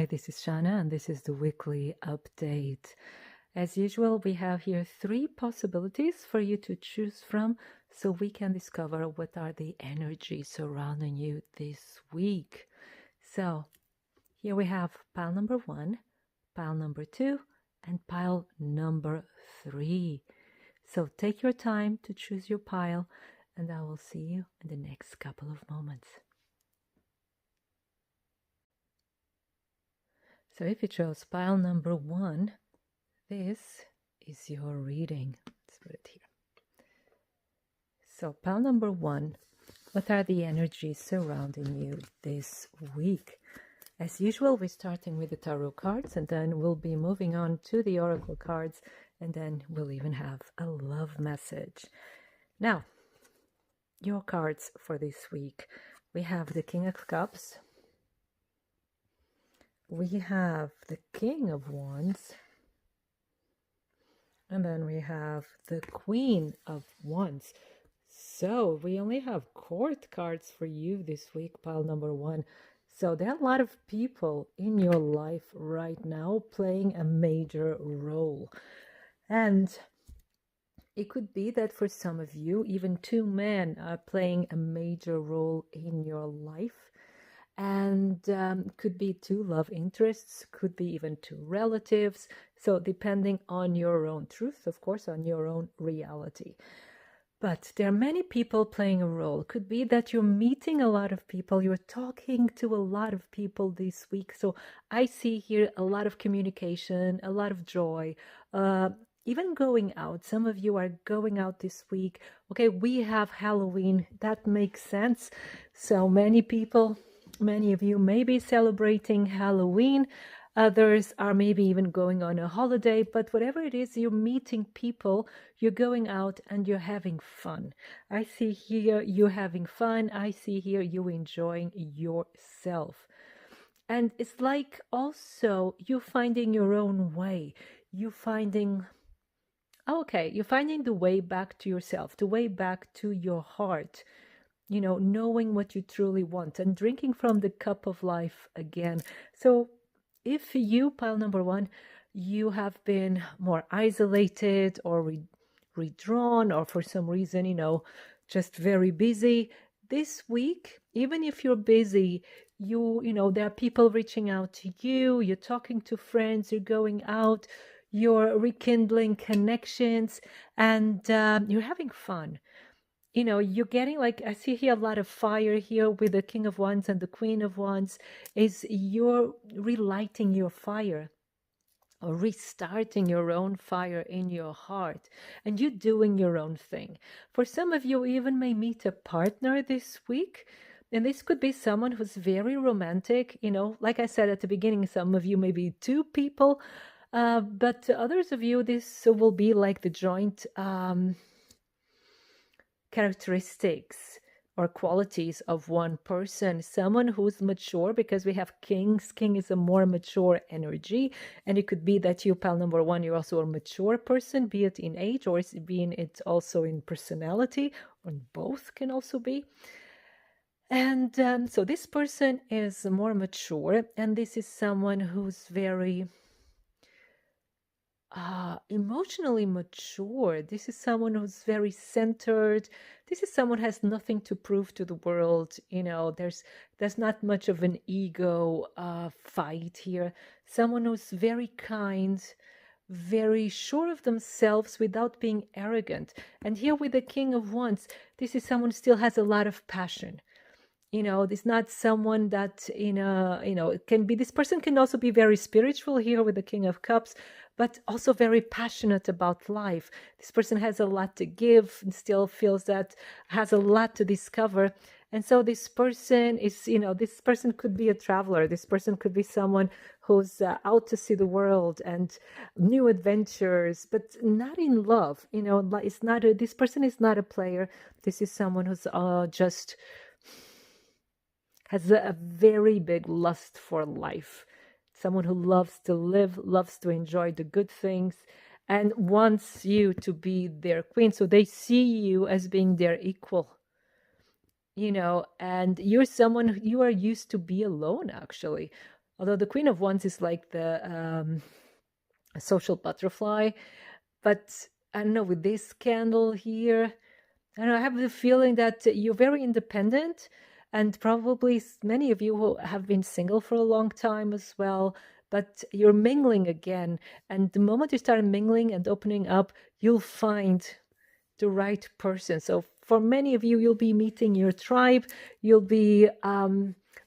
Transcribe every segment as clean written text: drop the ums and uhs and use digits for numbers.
this is Shannah, and this is the weekly update. As usual, we have here 3 possibilities for you to choose from so we can discover what are the energies surrounding you this week. So, here we have pile number 1, pile number 2, and pile number 3. So, take your time to choose your pile, and I will see you in the next couple of moments. So if you chose pile number 1, this is your reading. Let's put it here. So pile number 1, what are the energies surrounding you this week? As usual, we're starting with the tarot cards, and then we'll be moving on to the oracle cards, and then we'll even have a love message. Now, your cards for this week. We have the King of Cups. We have the King of Wands, and then we have the Queen of Wands. So we only have court cards for you this week, pile number 1. So there are a lot of people in your life right now playing a major role. And it could be that for some of you, even 2 men are playing a major role in your life. And could be 2 love interests, could be even 2 relatives. So depending on your own truth, of course, on your own reality. But there are many people playing a role. Could be that you're meeting a lot of people, you're talking to a lot of people this week. So I see here a lot of communication, a lot of joy, even going out. Some of you are going out this week. Okay, we have Halloween. That makes sense. So many people. Many of you may be celebrating Halloween. Others are maybe even going on a holiday. But whatever it is, you're meeting people, you're going out and you're having fun. I see here you having fun. I see here you enjoying yourself. And it's like also you finding your own way. You're finding the way back to yourself, the way back to your heart. You know, knowing what you truly want and drinking from the cup of life again. So if you, pile number 1, you have been more isolated or withdrawn or for some reason, just very busy this week, even if you're busy, there are people reaching out to you, you're talking to friends, you're going out, you're rekindling connections, and you're having fun. You're getting I see here a lot of fire here with the King of Wands and the Queen of Wands. Is you're relighting your fire or restarting your own fire in your heart, and you're doing your own thing. For some of you, even may meet a partner this week. And this could be someone who's very romantic. Like I said at the beginning, some of you may be 2 people, but others of you, this will be like the joint characteristics or qualities of one person, someone who's mature, because we have kings. King is a more mature energy, and it could be that you, pile number 1, you're also a mature person, be it in age or being it also in personality, or both can also be. And so this person is more mature, and this is someone who's very emotionally mature. This is someone who's very centered. This is someone who has nothing to prove to the world. There's not much of an ego fight here. Someone who's very kind, very sure of themselves without being arrogant. And here with the King of Wands, this is someone who still has a lot of passion. It's not someone that, it can be, this person can also be very spiritual here with the King of Cups, but also very passionate about life. This person has a lot to give and still feels that has a lot to discover. And so this person is, this person could be a traveler. This person could be someone who's out to see the world and new adventures, but not in love. It's not this person is not a player. This is someone who's just has a very big lust for life. Someone who loves to live, loves to enjoy the good things, and wants you to be their queen. So they see you as being their equal. And you're someone, you are used to be alone, actually. Although the Queen of Wands is like the social butterfly, but I don't know, with this candle here, I don't know, I have the feeling that you're very independent, and probably many of you who have been single for a long time as well, but you're mingling again. And the moment you start mingling and opening up, you'll find the right person. So for many of you, you'll be meeting your tribe, you'll be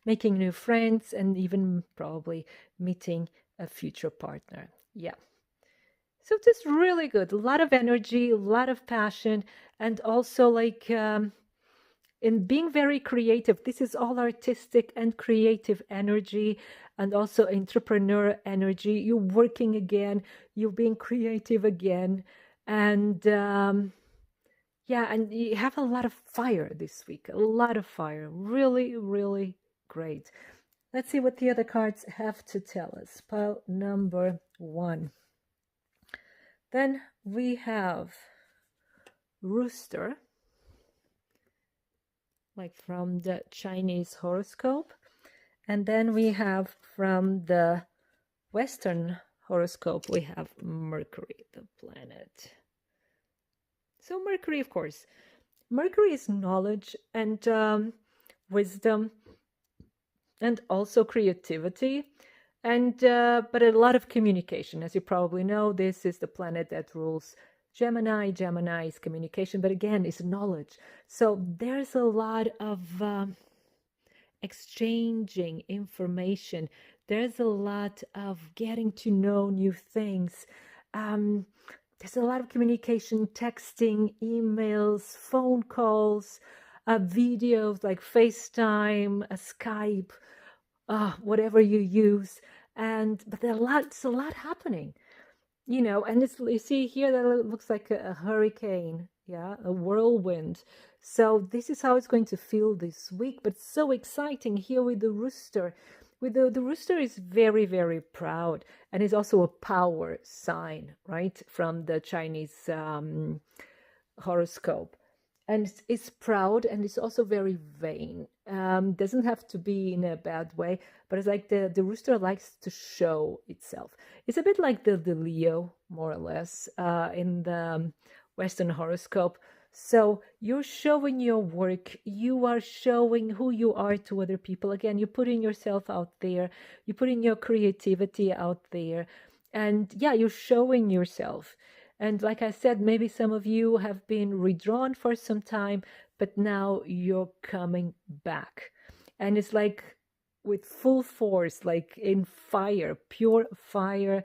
making new friends, and even probably meeting a future partner. Yeah. So it is really good. A lot of energy, a lot of passion, and also like in being very creative. This is all artistic and creative energy, and also entrepreneur energy. You're working again, you're being creative again, and yeah, and you have a lot of fire this week. A lot of fire. Really, really great. Let's see what the other cards have to tell us. Pile number 1. Then we have Rooster, like from the Chinese horoscope. And then we have from the Western horoscope, we have Mercury, the planet. So Mercury, of course. Mercury is knowledge and wisdom and also creativity. And but a lot of communication. As you probably know, this is the planet that rules Gemini. Gemini is communication, but again, it's knowledge. So there's a lot of exchanging information. There's a lot of getting to know new things. There's a lot of communication, texting, emails, phone calls, videos like FaceTime, Skype, whatever you use. But there's a lot happening, and you see here that it looks like a hurricane, yeah, a whirlwind. So this is how it's going to feel this week, but so exciting here with the rooster. With the rooster is very, very proud, and is also a power sign, right, from the Chinese horoscope. And it's proud, and it's also very vain. Doesn't have to be in a bad way, but it's like the rooster likes to show itself. It's a bit like the Leo, more or less, in the Western horoscope. So you're showing your work, you are showing who you are to other people. Again, you're putting yourself out there, you're putting your creativity out there, and yeah, you're showing yourself. And like I said, maybe some of you have been withdrawn for some time, but now you're coming back. And it's like with full force, like in fire, pure fire.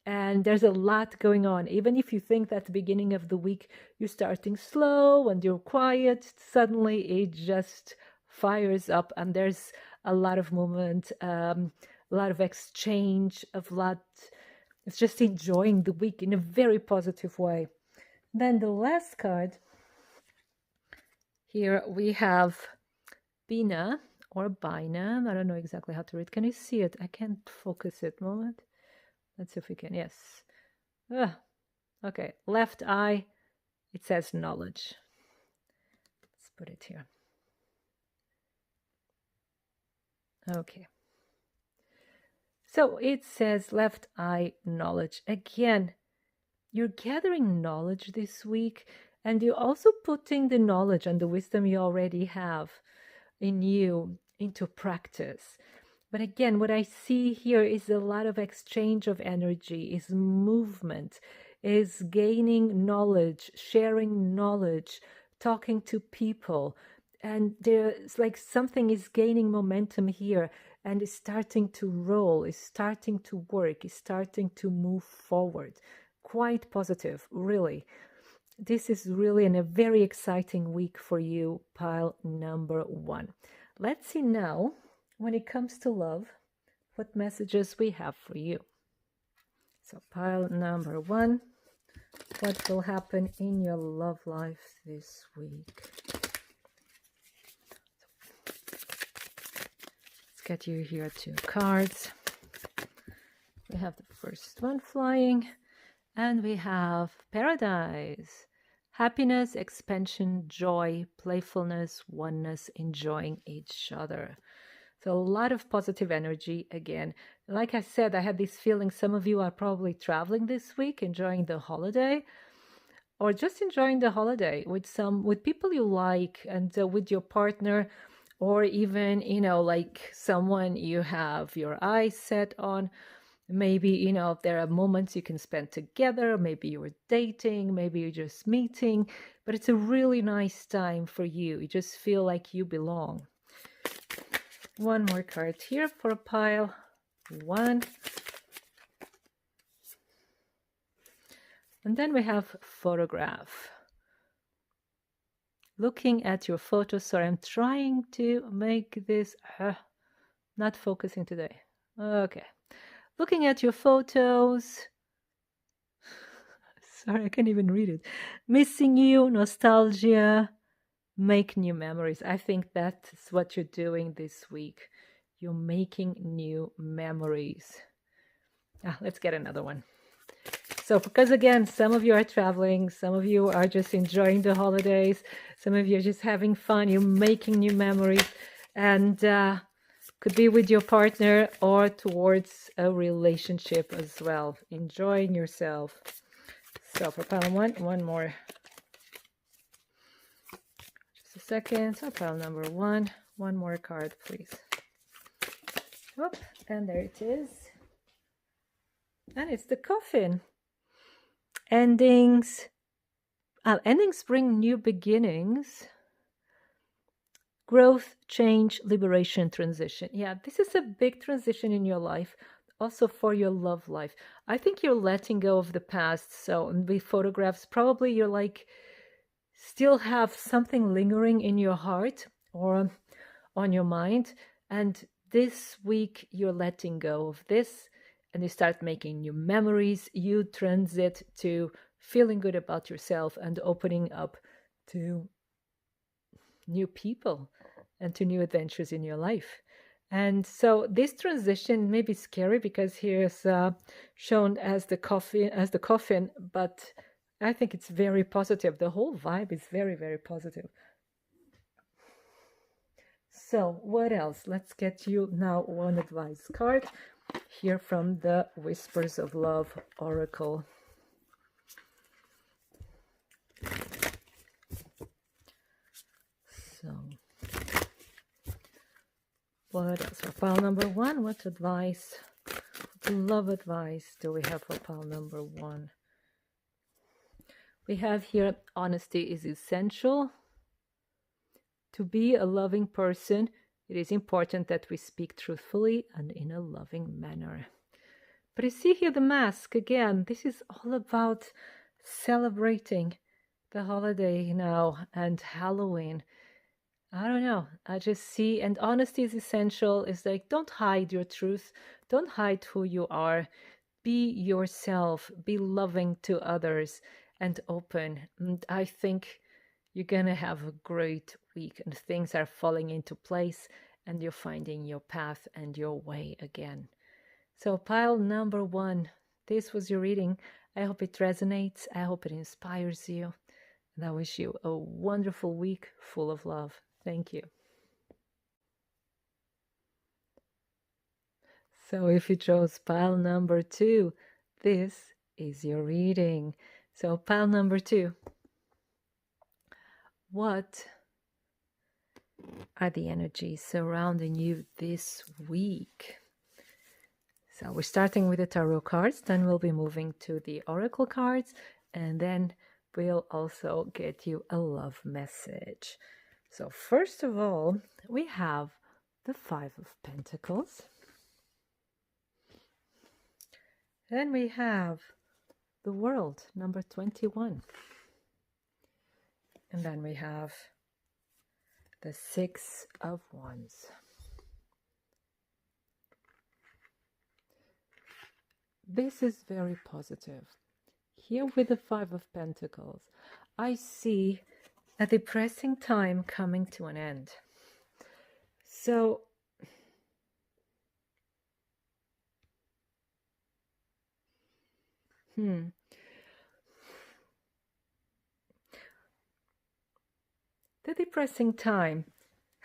And there's a lot going on. Even if you think that the beginning of the week you're starting slow and you're quiet, suddenly it just fires up, and there's a lot of movement, a lot of exchange, it's just enjoying the week in a very positive way. Then the last card, here we have Bina or Bina. I don't know exactly how to read. Can you see it? I can't focus it. Moment. Let's see if we can. Yes. Okay. Left eye. It says knowledge. Let's put it here. Okay. So it says left eye knowledge. Again, you're gathering knowledge this week, and you're also putting the knowledge and the wisdom you already have in you into practice. But again, what I see here is a lot of exchange of energy, is movement, is gaining knowledge, sharing knowledge, talking to people. And there's like something is gaining momentum here, and is starting to roll, is starting to work, is starting to move forward. Quite positive, really. This is really a very exciting week for you, pile number 1. Let's see now, when it comes to love, what messages we have for you. So pile number 1, what will happen in your love life this week? Get you here 2 cards. We have the first one flying, and we have paradise, happiness, expansion, joy, playfulness, oneness, enjoying each other. So a lot of positive energy again. Like I said, I had this feeling some of you are probably traveling this week, enjoying the holiday, or just enjoying the holiday with people you like, and with your partner, or even like someone you have your eyes set on. Maybe there are moments you can spend together, maybe you're dating, maybe you're just meeting, but it's a really nice time for you. You just feel like you belong. One more card here for a pile. One. And then we have photograph. Looking at your photos. Sorry, I'm trying to make this not focusing today. Okay. Looking at your photos. Sorry, I can't even read it. Missing you, nostalgia, make new memories. I think that's what you're doing this week. You're making new memories. Let's get another one. So, because again, some of you are traveling, some of you are just enjoying the holidays, some of you are just having fun, you're making new memories, and could be with your partner or towards a relationship as well, enjoying yourself. So for pile one more. Just a second. So pile number one more card, please. Whoop, and there it is. And it's the coffin. Endings. Endings bring new beginnings. Growth, change, liberation, transition. Yeah, this is a big transition in your life. Also for your love life. I think you're letting go of the past. So with photographs, probably you're like still have something lingering in your heart or on your mind. And this week you're letting go of this and you start making new memories. You transit to feeling good about yourself and opening up to new people and to new adventures in your life. And so this transition may be scary because here's shown as the coffin, but I think it's very positive. The whole vibe is very, very positive. So what else? Let's get you now one advice card here from the Whispers of Love Oracle. So what else? For pile number one, what advice, what love advice do we have for pile number one? We have here, honesty is essential. To be a loving person, it is important that we speak truthfully and in a loving manner. But you see here the mask again. This is all about celebrating the holiday now and Halloween. I don't know. I just see, and honesty is essential. It's like, don't hide your truth. Don't hide who you are. Be yourself. Be loving to others and open. And I think you're going to have a great week and things are falling into place and you're finding your path and your way again. So pile number one, this was your reading. I hope it resonates. I hope it inspires you. And I wish you a wonderful week full of love. Thank you. So if you chose pile number two, this is your reading. So pile number two. What are the energies surrounding you this week? So we're starting with the tarot cards, then we'll be moving to the oracle cards, and then we'll also get you a love message. So first of all, we have the Five of Pentacles. Then we have the World, number 21. And then we have the Six of Wands. This is very positive. Here with the Five of Pentacles, I see a depressing time coming to an end. So, the depressing time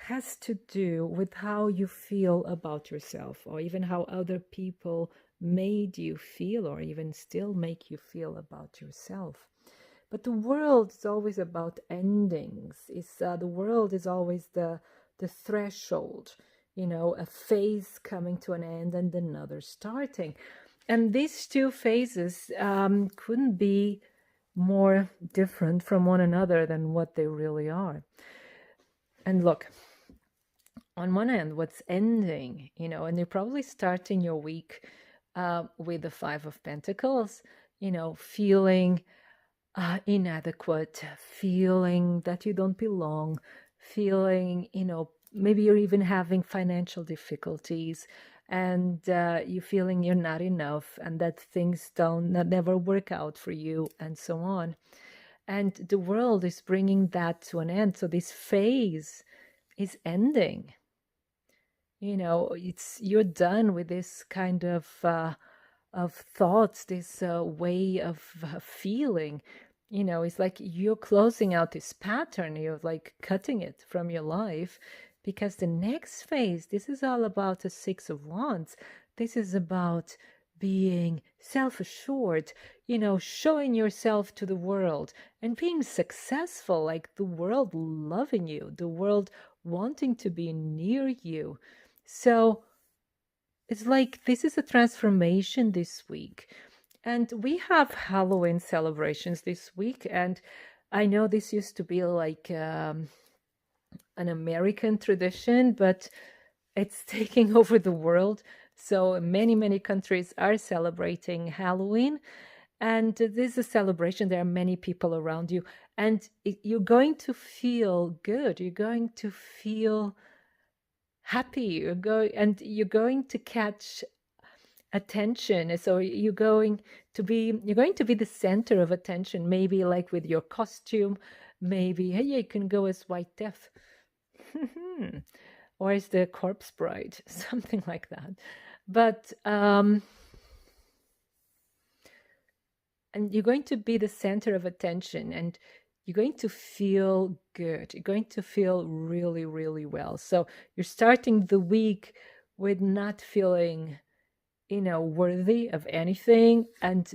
has to do with how you feel about yourself, or even how other people made you feel, or even still make you feel about yourself. But the world is always about endings. The world is always the threshold, a phase coming to an end and another starting. And these two phases couldn't be more different from one another than what they really are. And look, on one end, what's ending, and you're probably starting your week with the Five of Pentacles, feeling inadequate, feeling that you don't belong, feeling, maybe you're even having financial difficulties, and you're feeling you're not enough, and that things don't never work out for you, and so on. And the world is bringing that to an end. So this phase is ending. You're done with this kind of thoughts, this way of feeling. It's like you're closing out this pattern. You're like cutting it from your life, because the next phase, this is all about the Six of Wands. This is about being self-assured, showing yourself to the world and being successful, like the world loving you, the world wanting to be near you. So it's like this is a transformation this week. And we have Halloween celebrations this week. And I know this used to be like an American tradition, but it's taking over the world. So many, many countries are celebrating Halloween. And this is a celebration. There are many people around you. And you're going to feel good. You're going to feel happy. You're going to catch attention. So you're going to be the center of attention, maybe like with your costume. Maybe, hey, you can go as White Death. Or as the Corpse Bride, something like that. But and you're going to be the center of attention, and you're going to feel good. You're going to feel really, really well. So you're starting the week with not feeling, worthy of anything, and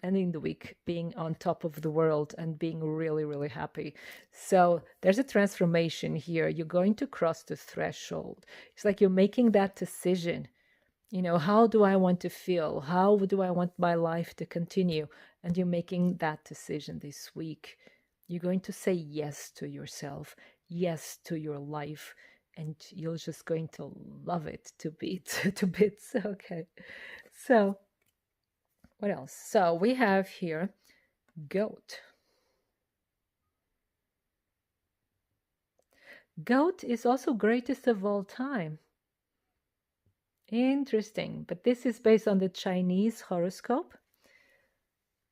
ending the week being on top of the world and being really, really happy. So there's a transformation here. You're going to cross the threshold. It's like you're making that decision. How do I want to feel? How do I want my life to continue? And you're making that decision this week. You're going to say yes to yourself, yes to your life, and you're just going to love it to bits. Okay. So what else? So we have here goat. Goat is also greatest of all time. Interesting. But this is based on the Chinese horoscope.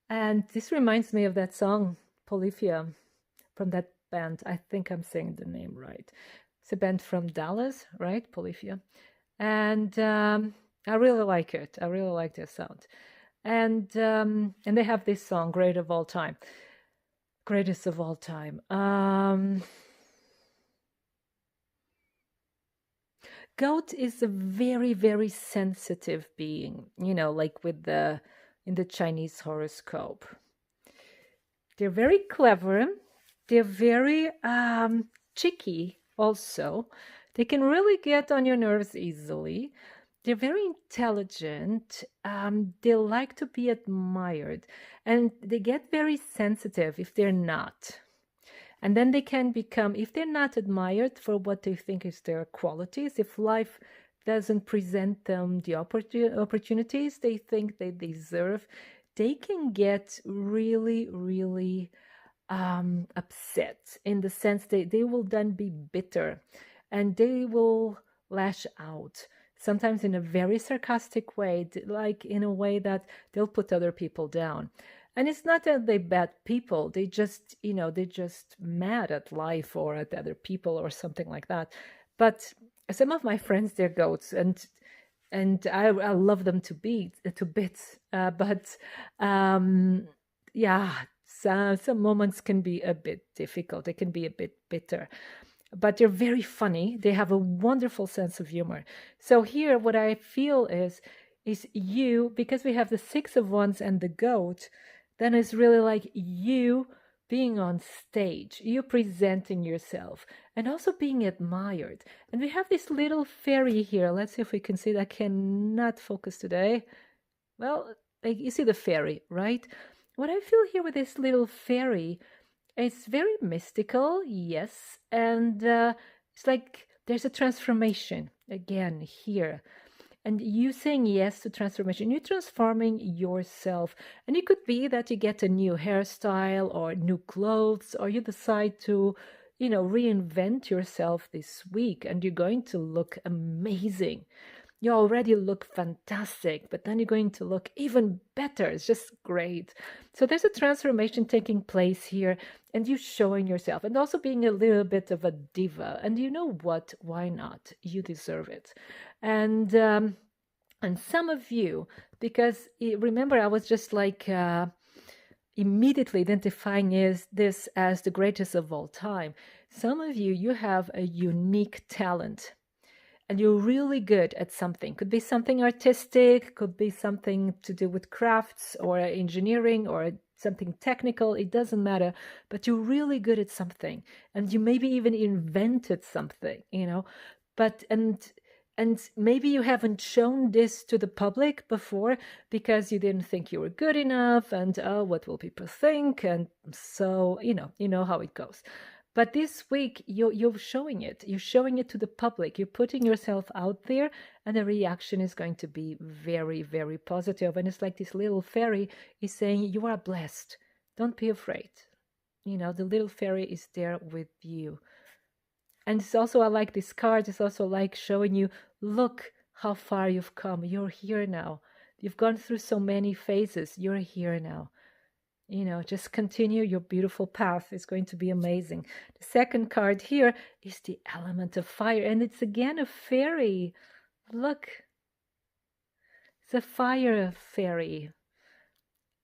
And this reminds me of that song, Polyphia, from that band. I think I'm saying the name right. It's a band from Dallas, right? Polyphia. And I really like it. I really like their sound. And they have this song, Greatest of All Time. Greatest of all time. Goat is a very, very sensitive being, like in the Chinese horoscope. They're very clever. They're very cheeky also. They can really get on your nerves easily. They're very intelligent. They like to be admired. And they get very sensitive if they're not. And then they can become, if they're not admired for what they think is their qualities, if life doesn't present them the opportunities they think they deserve, they can get really, really upset, in the sense they will then be bitter, and they will lash out, sometimes in a very sarcastic way, like in a way that they'll put other people down. And it's not that they're bad people. They just, they're just mad at life or at other people or something like that. But some of my friends, they're goats, and I love them to bits. But yeah, some moments can be a bit difficult. They can be a bit bitter. but they're very funny. They have a wonderful sense of humor. So here, what I feel is you, because we have the Six of Wands and the goat, then it's really like you being on stage, you presenting yourself, and also being admired. And we have this little fairy here. Let's see if we can see it. I cannot focus today. Well, like you see the fairy, right? What I feel here with this little fairy, it's very mystical, yes, and it's like there's a transformation again here. And you saying yes to transformation, you're transforming yourself. And it could be that you get a new hairstyle or new clothes, or you decide to, reinvent yourself this week, and you're going to look amazing. You already look fantastic, but then you're going to look even better. It's just great. So there's a transformation taking place here, and you showing yourself, and also being a little bit of a diva. And you know what? Why not? You deserve it. And some of you, because remember, I was just like immediately identifying this as the greatest of all time. Some of you, you have a unique talent, and you're really good at something. Could be something artistic, could be something to do with crafts or engineering or something technical. It doesn't matter, but you're really good at something, and you maybe even invented something, but and maybe you haven't shown this to the public before because you didn't think you were good enough, and oh, what will people think? And so you know how it goes. But this week, you're showing it. You're showing it to the public. You're putting yourself out there, and the reaction is going to be very, very positive. And it's like this little fairy is saying, you are blessed. Don't be afraid. The little fairy is there with you. And it's also, I like this card. It's also like showing you, look how far you've come. You're here now. You've gone through so many phases. You're here now. Just continue your beautiful path. It's going to be amazing. The second card here is the element of fire, and it's again a fairy. Look, it's a fire fairy.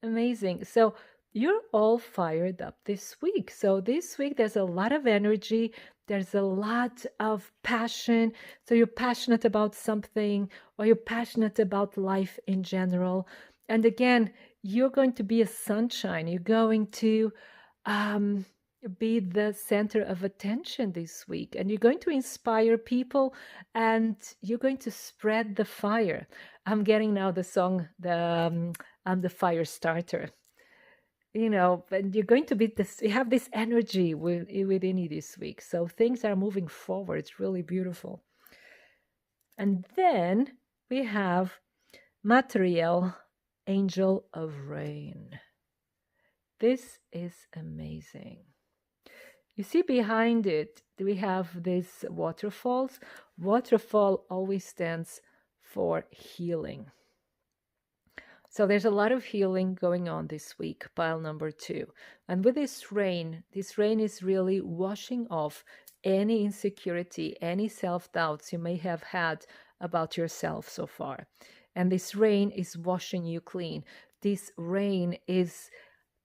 Amazing. So you're all fired up this week. So this week there's a lot of energy. There's a lot of passion. So you're passionate about something, or you're passionate about life in general. And again, you're going to be a sunshine. You're going to be the center of attention this week, and you're going to inspire people, and you're going to spread the fire. I'm getting now the song, I'm the fire starter. And you're going to be this, you have this energy within you this week. So things are moving forward. It's really beautiful. And then we have Materiel, Angel of Rain. This is amazing. You see behind it, we have these waterfalls. Waterfall always stands for healing. So there's a lot of healing going on this week, pile number 2. And with this rain is really washing off any insecurity, any self-doubts you may have had about yourself so far. And this rain is washing you clean. This rain is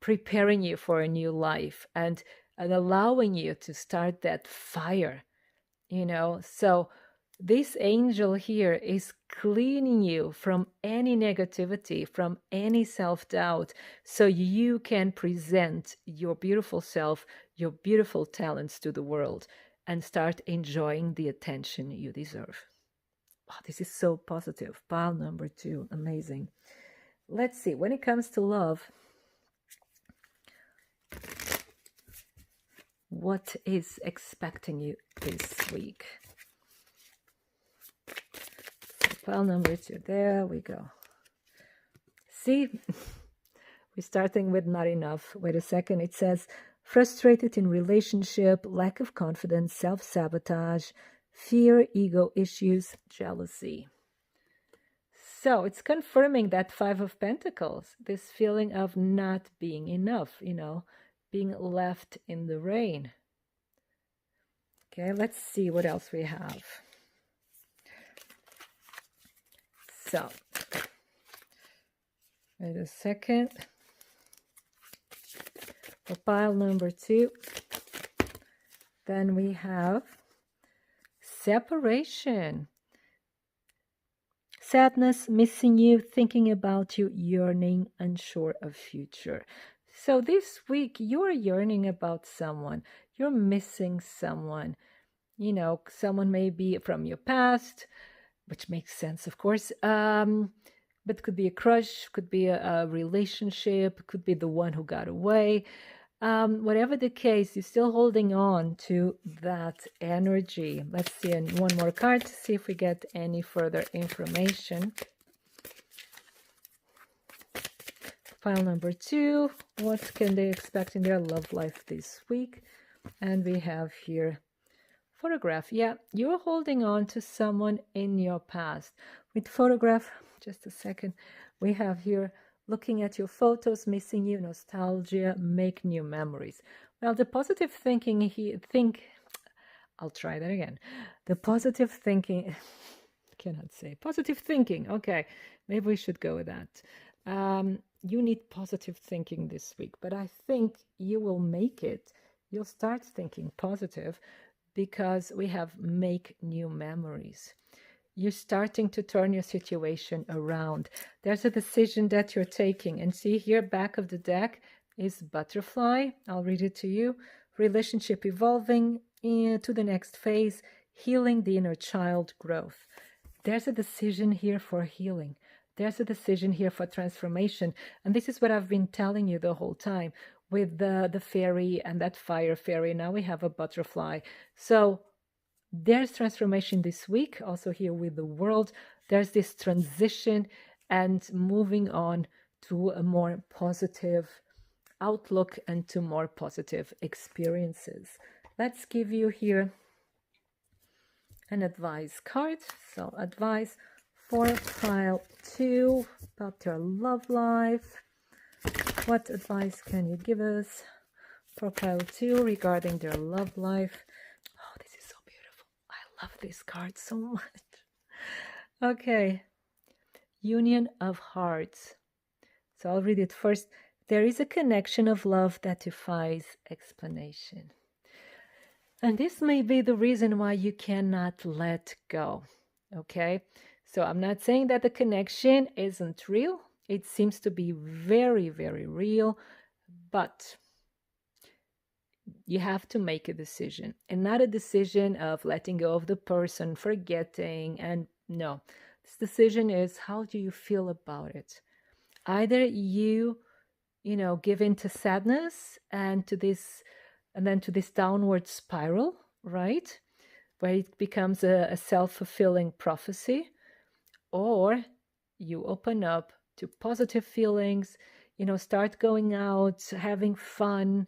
preparing you for a new life and allowing you to start that fire, So this angel here is cleaning you from any negativity, from any self-doubt, so you can present your beautiful self, your beautiful talents to the world, and start enjoying the attention you deserve. Wow, this is so positive. Pile number 2, amazing. Let's see, when it comes to love, what is expecting you this week? So pile number 2, there we go. See, we're starting with not enough. Wait a second, it says frustrated in relationship, lack of confidence, self-sabotage, fear, ego issues, jealousy. So it's confirming that 5 of Pentacles, this feeling of not being enough, being left in the rain. Okay, let's see what else we have. So, wait a second. For pile number 2, Then we have separation. Sadness, missing you, thinking about you, yearning, unsure of future. So this week you're yearning about someone, you're missing someone. You know, someone may be from your past, which makes sense, of course. But could be a crush, could be a relationship, could be the one who got away. Whatever the case, you're still holding on to that energy. Let's see one more card to see if we get any further information. Pile number 2, what can they expect in their love life this week? And we have here photograph. Yeah, you're holding on to someone in your past. With photograph, just a second, we have here looking at your photos, missing you, nostalgia, make new memories. Well, the positive thinking here, I'll try that again. The positive thinking, cannot say positive thinking. Okay, maybe we should go with that. You need positive thinking this week, but I think you will make it. You'll start thinking positive because we have make new memories. You're starting to turn your situation around. There's a decision that you're taking. And see here, back of the deck is butterfly. I'll read it to you. Relationship evolving to the next phase, healing the inner child growth. There's a decision here for healing. There's a decision here for transformation. And this is what I've been telling you the whole time with the fairy and that fire fairy. Now we have a butterfly. So there's transformation this week, also here with the world. There's this transition and moving on to a more positive outlook and to more positive experiences. Let's give you here an advice card. So advice for pile 2 about your love life. What advice can you give us for pile 2 regarding their love life? Oh, this is so beautiful. I love this card so much. Okay. Union of hearts. So I'll read it first. There is a connection of love that defies explanation. And this may be the reason why you cannot let go. Okay? So I'm not saying that the connection isn't real. It seems to be very, very real, but you have to make a decision, and not a decision of letting go of the person, forgetting, and no. This decision is, how do you feel about it? Either you give in to sadness and then to this downward spiral, right? Where it becomes a self-fulfilling prophecy, or you open up to positive feelings, start going out, having fun,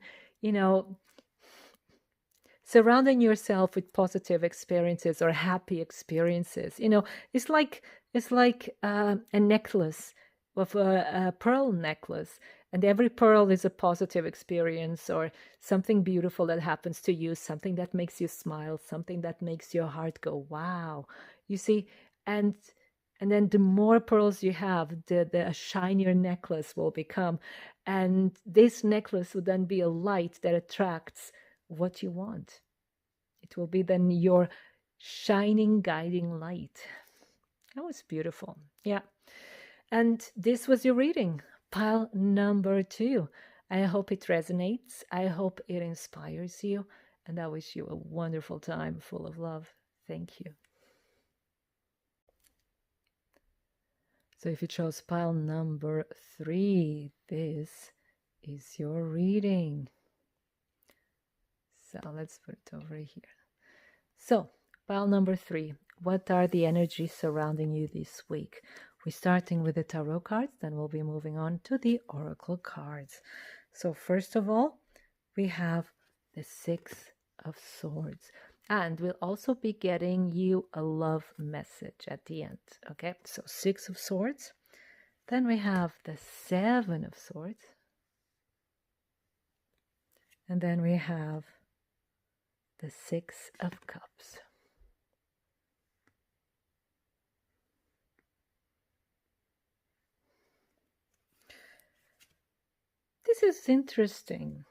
surrounding yourself with positive experiences or happy experiences. It's like a necklace of a pearl necklace, and every pearl is a positive experience or something beautiful that happens to you, something that makes you smile, something that makes your heart go, wow. You see, and then the more pearls you have, the shinier necklace will become. And this necklace will then be a light that attracts what you want. It will be then your shining, guiding light. That was beautiful. Yeah. And this was your reading, pile number 2. I hope it resonates. I hope it inspires you. And I wish you a wonderful time full of love. Thank you. So if you chose pile number 3, this is your reading. So let's put it over here. So pile number 3, what are the energies surrounding you this week? We're starting with the tarot cards, then we'll be moving on to the oracle cards. So first of all, we have the 6 of Swords. And we'll also be getting you a love message at the end. Okay, so 6 of Swords. Then we have the 7 of Swords. And then we have the 6 of Cups. This is interesting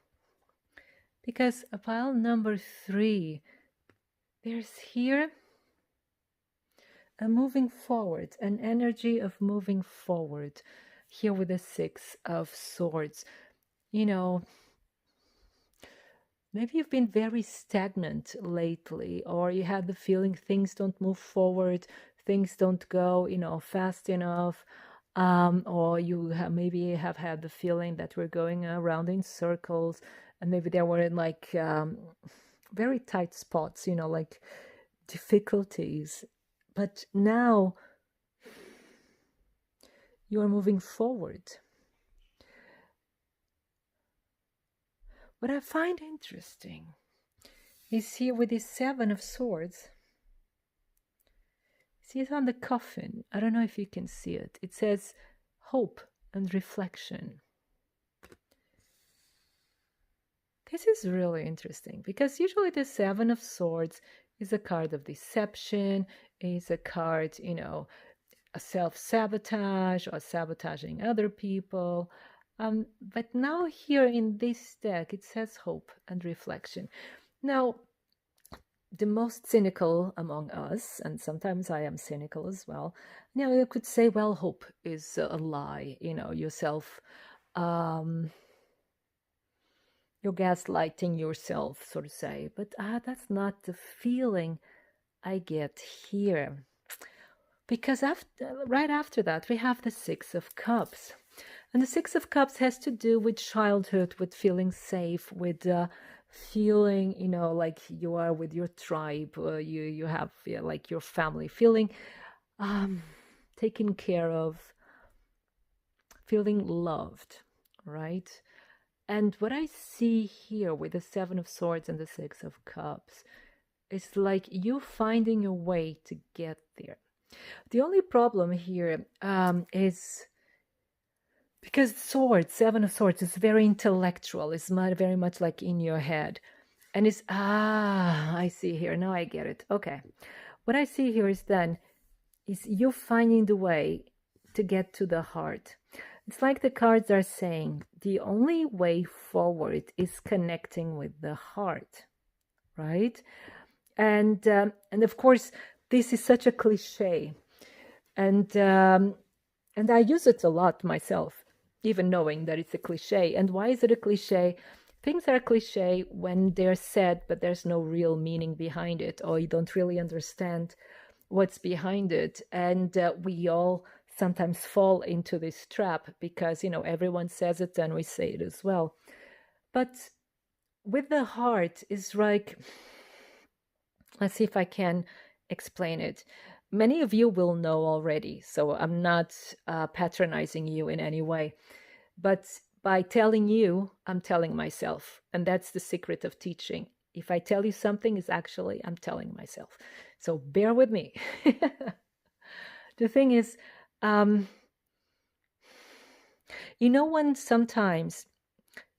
Because a pile number 3, there's here a moving forward, an energy of moving forward. Here with the 6 of Swords. You know, maybe you've been very stagnant lately, or you had the feeling things don't move forward, things don't go, fast enough. Or you maybe have had the feeling that we're going around in circles, and maybe there were like very tight spots, like difficulties. But now you are moving forward. What I find interesting is here with this 7 of Swords. See it on the coffin. I don't know if you can see it. It says hope and reflection. This is really interesting because usually the 7 of Swords is a card of deception, is a card, a self-sabotage or sabotaging other people. But now here in this deck, it says hope and reflection. Now, the most cynical among us, and sometimes I am cynical as well, you could say, well, hope is a lie, yourself. You're gaslighting yourself, so to say. But that's not the feeling I get here. Because right after that, we have the 6 of Cups. And the 6 of Cups has to do with childhood, with feeling safe, with feeling, like you are with your tribe, you have like your family, feeling taken care of, feeling loved, right? And what I see here with the 7 of Swords and the 6 of Cups is like you finding a way to get there. The only problem here is because Swords, 7 of Swords, is very intellectual. It's very much like in your head. And it's, I see here. Now I get it. Okay. What I see here is you finding the way to get to the heart. It's like the cards are saying, the only way forward is connecting with the heart, right? And of course, this is such a cliche. And I use it a lot myself, even knowing that it's a cliche. And why is it a cliche? Things are a cliche when they're said, but there's no real meaning behind it, or you don't really understand what's behind it. And we all sometimes fall into this trap because, everyone says it and we say it as well. But with the heart is like, let's see if I can explain it. Many of you will know already, so I'm not patronizing you in any way. But by telling you, I'm telling myself. And that's the secret of teaching. If I tell you something, it's actually I'm telling myself. So bear with me. The thing is, when sometimes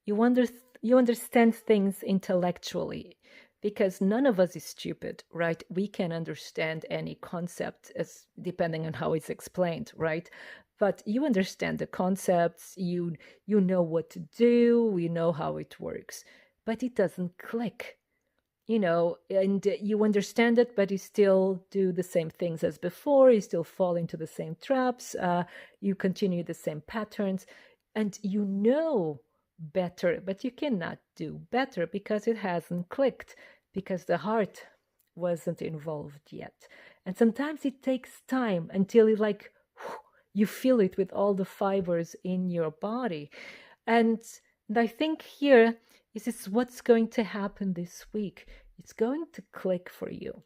you understand things intellectually, because none of us is stupid, right? We can understand any concept as depending on how it's explained, right? But you understand the concepts, you know what to do, you know how it works, but it doesn't click. And you understand it, but you still do the same things as before. You still fall into the same traps. You continue the same patterns, and you know better, but you cannot do better because it hasn't clicked, because the heart wasn't involved yet. And sometimes it takes time until you feel it with all the fibers in your body. And I think here is what's going to happen this week. It's going to click for you.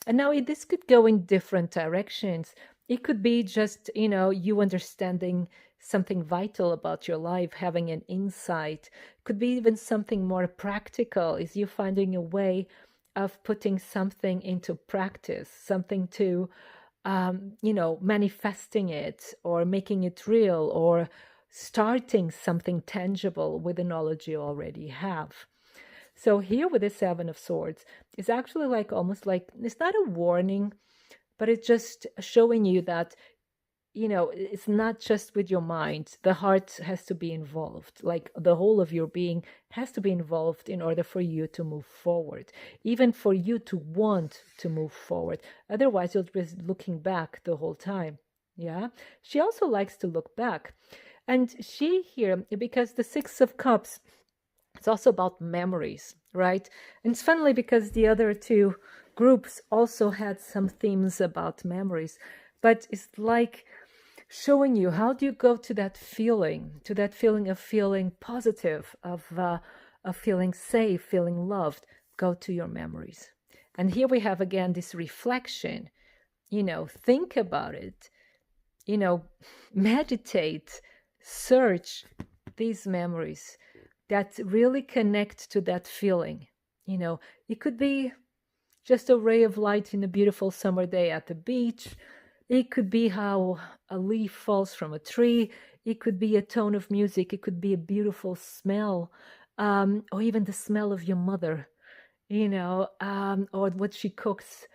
And now this could go in different directions. It could be just, you understanding something vital about your life, having an insight. Could be even something more practical, is you finding a way of putting something into practice, something to, manifesting it or making it real or starting something tangible with the knowledge you already have. So here with the 7 of Swords, it's actually almost like, it's not a warning, but it's just showing you that it's not just with your mind. The heart has to be involved. Like the whole of your being has to be involved in order for you to move forward, even for you to want to move forward. Otherwise, you'll be looking back the whole time. Yeah. She also likes to look back. And she here, because the Six of Cups, it's also about memories, right? And it's funny because the other two groups also had some themes about memories, but it's like showing you how do you go to that feeling, of feeling positive, of feeling safe, feeling loved. Go to your memories. And here we have again this reflection. Think about it. Meditate, search these memories that really connect to that feeling. It could be just a ray of light in a beautiful summer day at the beach. It could be how a leaf falls from a tree. It could be a tone of music. It could be a beautiful smell, or even the smell of your mother, or what she cooks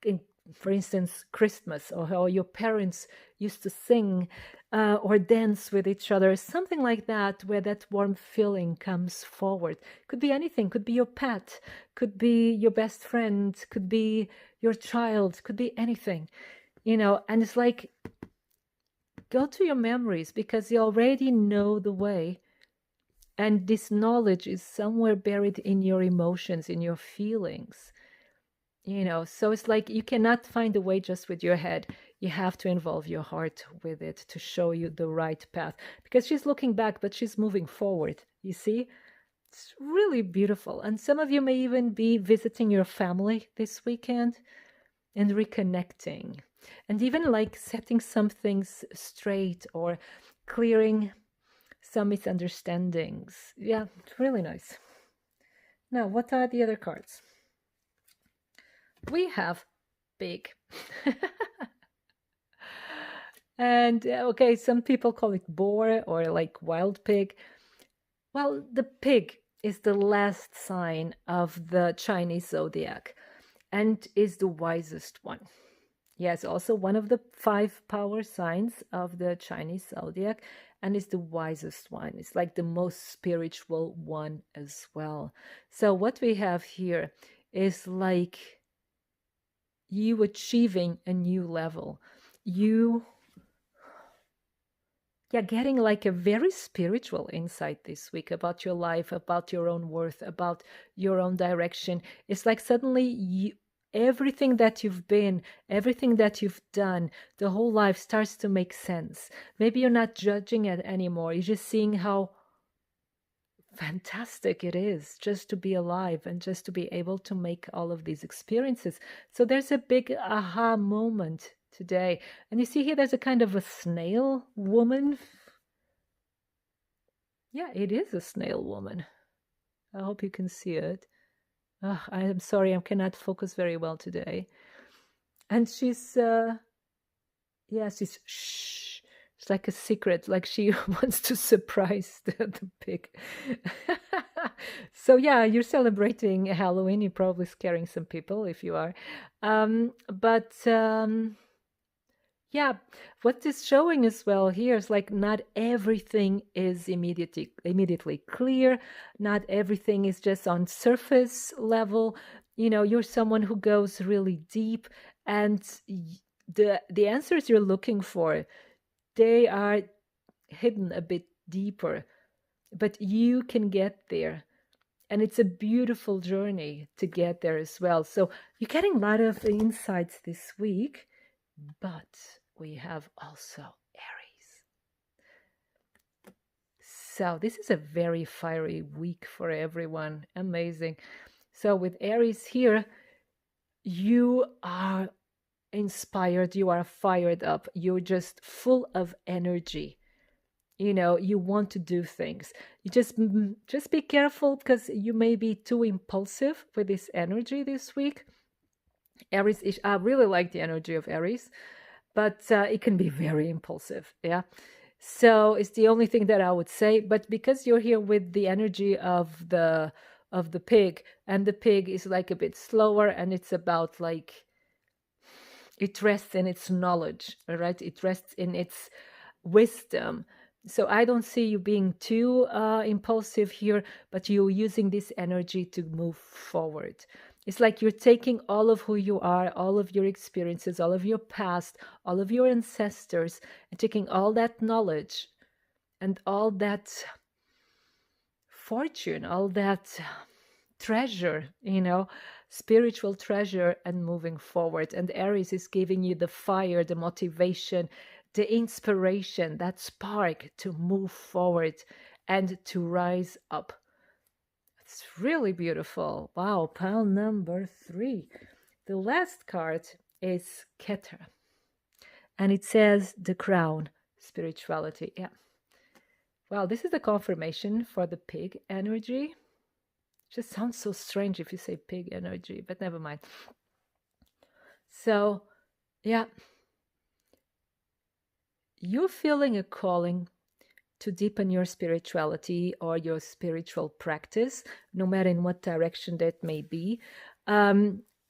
in, for instance, Christmas, or how your parents used to sing or dance with each other, something like that, where that warm feeling comes forward. Could be anything, could be your pet, could be your best friend, could be your child, could be anything, and it's like, go to your memories because you already know the way. And this knowledge is somewhere buried in your emotions, in your feelings. So it's like you cannot find a way just with your head. You have to involve your heart with it to show you the right path, because she's looking back but she's moving forward. You see, it's really beautiful. And some of you may even be visiting your family this weekend and reconnecting, and even like setting some things straight or clearing some misunderstandings. Yeah, it's really nice. Now, what are the other cards? We have pig. And okay, some people call it boar or like wild pig. Well, the pig is the last sign of the Chinese zodiac and is the wisest one. Yes, also one of the 5 power signs of the Chinese zodiac, and is the wisest one. It's like the most spiritual one as well. So what we have here is like you achieving a new level. You getting like a very spiritual insight this week about your life, about your own worth, about your own direction. It's like suddenly everything that you've been, everything that you've done, the whole life starts to make sense. Maybe you're not judging it anymore. You're just seeing how fantastic it is just to be alive and just to be able to make all of these experiences. So there's a big aha moment today. And you see here, there's a kind of a snail woman. Yeah, it is a snail woman. I hope you can see it. I am sorry, I cannot focus very well today. And she's, she's shh. It's like a secret, like she wants to surprise the pig. So yeah, you're celebrating Halloween. You're probably scaring some people if you are. Yeah, what is showing as well here is like not everything is immediately clear. Not everything is just on surface level. You're someone who goes really deep, and the answers you're looking for, they are hidden a bit deeper, but you can get there. And it's a beautiful journey to get there as well. So you're getting a lot of insights this week, but we have also Aries. So this is a very fiery week for everyone. Amazing. So with Aries here, you are inspired, you are fired up, you're just full of energy. You want to do things. You just be careful, because you may be too impulsive with this energy this week. Aries, I really like the energy of Aries, but it can be very impulsive. Yeah. So it's the only thing that I would say. But because you're here with the energy of the pig, and the pig is like a bit slower, and it's about like, it rests in its knowledge, all right? It rests in its wisdom. So I don't see you being too impulsive here, but you're using this energy to move forward. It's like you're taking all of who you are, all of your experiences, all of your past, all of your ancestors, and taking all that knowledge and all that fortune, all that treasure, spiritual treasure, and moving forward. And Aries is giving you the fire, the motivation, the inspiration, that spark to move forward and to rise up. It's really beautiful. Wow, pile number 3. The last card is Keter. And it says the crown, spirituality. Yeah. Well, this is the confirmation for the pig energy. Just sounds so strange if you say pig energy, but never mind. So, yeah. You're feeling a calling to deepen your spirituality or your spiritual practice, no matter in what direction that may be.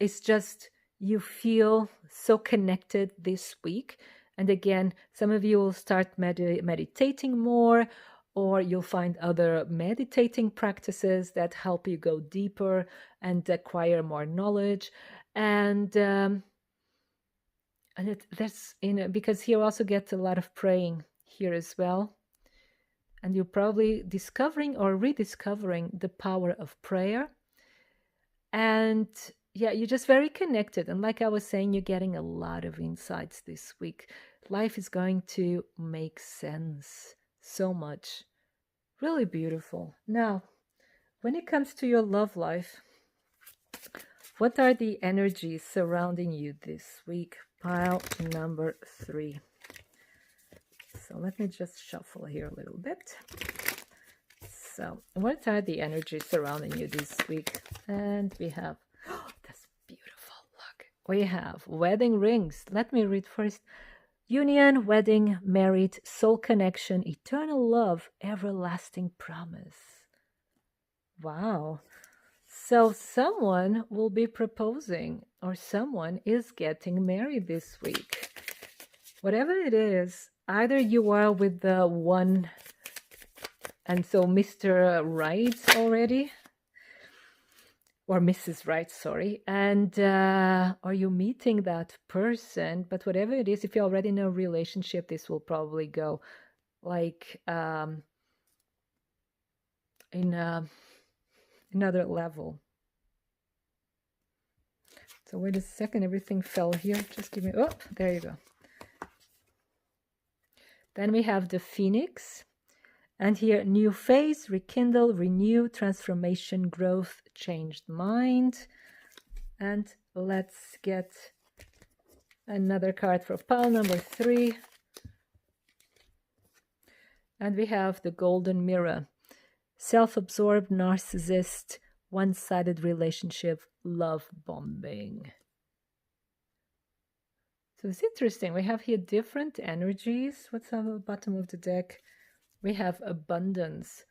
It's just you feel so connected this week. And again, some of you will start meditating more, or you'll find other meditating practices that help you go deeper and acquire more knowledge. And that's because here also gets a lot of praying here as well. And you're probably discovering or rediscovering the power of prayer. And yeah, you're just very connected. And like I was saying, you're getting a lot of insights this week. Life is going to make sense so much. Really beautiful. Now, when it comes to your love life, what are the energies surrounding you this week? Pile number 3. So let me just shuffle here a little bit. So what are the energies surrounding you this week? And we have, that's beautiful. Look, we have wedding rings. Let me read first. Union, wedding, married, soul connection, eternal love, everlasting promise. Wow. So someone will be proposing, or someone is getting married this week. Whatever it is, either you are with the one, and so Mr. Right already, or Mrs. Right, sorry, and are you meeting that person? But whatever it is, if you're already in a relationship, this will probably go like in another level. So wait a second, everything fell here. Just give me, oh, there you go. Then we have the Phoenix. And here, new phase, rekindle, renew, transformation, growth, changed mind. And let's get another card for pile number 3. And we have the Golden Mirror. Self-absorbed, narcissist, one-sided relationship, love bombing. So it's interesting. We have here different energies. What's on the bottom of the deck? We have abundance.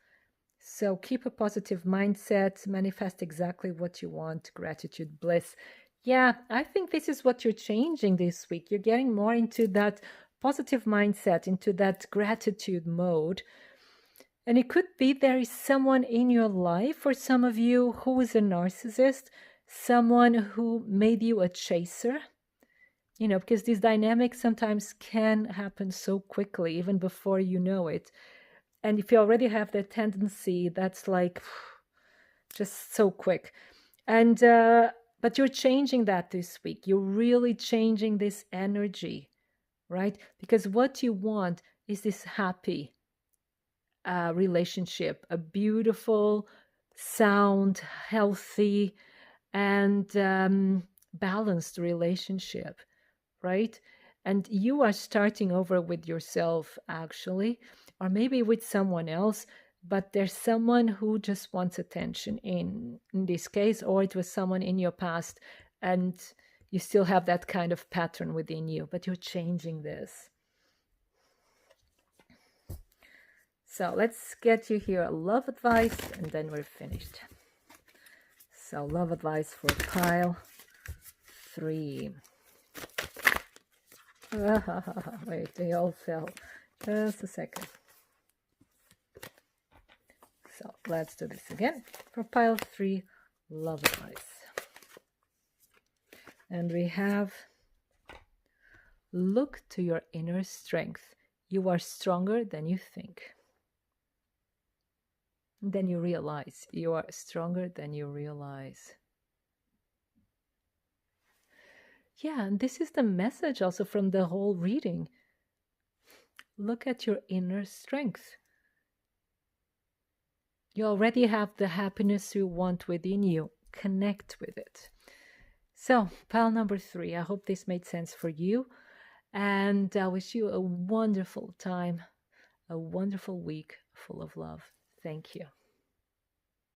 So keep a positive mindset, manifest exactly what you want, gratitude, bliss. Yeah, I think this is what you're changing this week. You're getting more into that positive mindset, into that gratitude mode. And it could be there is someone in your life, for some of you, who is a narcissist, someone who made you a chaser. Because these dynamics sometimes can happen so quickly, even before you know it. And if you already have that tendency, that's like just so quick. And but you're changing that this week. You're really changing this energy, right? Because what you want is this happy relationship, a beautiful, sound, healthy, and balanced relationship, right? And you are starting over with yourself, actually, or maybe with someone else, but there's someone who just wants attention in this case, or it was someone in your past, and you still have that kind of pattern within you, but you're changing this. So let's get you here a love advice, and then we're finished. So love advice for pile 3. Wait, they all fell. Just a second. So let's do this again for pile 3, love advice. And we have, look to your inner strength. You are stronger than you think. Then you realize you are stronger than you realize. Yeah, and this is the message also from the whole reading. Look at your inner strength. You already have the happiness you want within you. Connect with it. So, pile number 3, I hope this made sense for you. And I wish you a wonderful time, a wonderful week full of love. Thank you.